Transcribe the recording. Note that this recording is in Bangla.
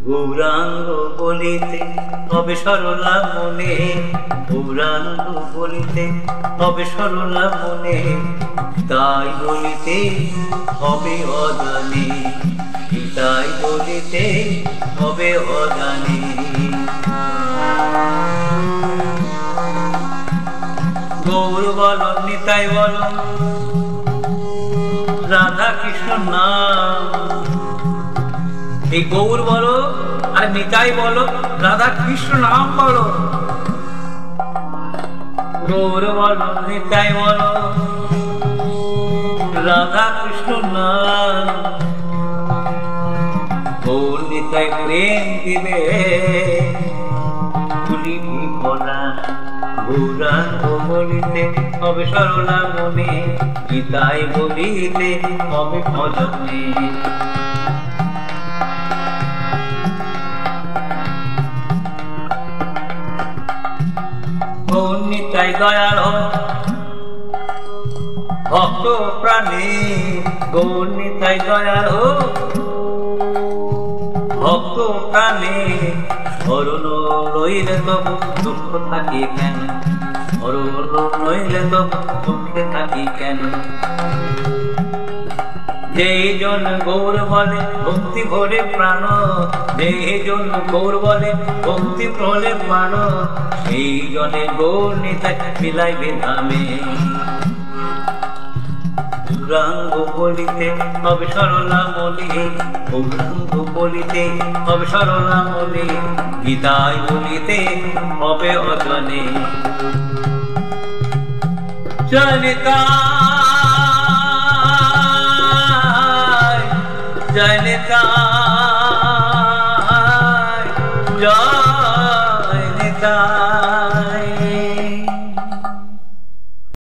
গৌরাঙ্গ বলিতে হবে সরলা মনে, গৌরাঙ্গ বলিতে হবে সরলা মনে, তাই বলিতে হবে অজানে, তাই বলিতে হবে অজানে। গৌর বল নিতাই বল রাধা কৃষ্ণ নাম, এই গৌর বলো আর নিতাই বলো রাধা কৃষ্ণ নাম বলো। গৌর বলো নিতাই বলো রাধা কৃষ্ণ নাম, গৌর নিতাই প্রেম দিবে তুলিবি ভোলা। গৌরাঙ্গ বলিতে হবে সরলা মনে, নিতাই বলিতে হবে ভজনে। গৌর নিতাই দয়াল ভক্ত প্রাণী, গৌর নিতাই দয়াল ভক্ত প্রাণী, হরণ রইলে তবু দুঃখ থাকি কেন, হরণ রইলে তবু দুঃখে থাকি কেন। যেই জন গৌর বলে ভক্তি ভরে প্রাণ, যেই জন গৌর বলে ভক্তি ভরে প্রাণ, সেই জনে গৌর নিতাই মিলাইবে নামে। গৌরাঙ্গ বলিতে হবে সরলা মনে, গৌরাঙ্গ বলিতে হবে সরলা মনে, গীতাই বলিতে হবে অজানে। জয় নিতাই, জয় নিতাই, জয় নিতাই।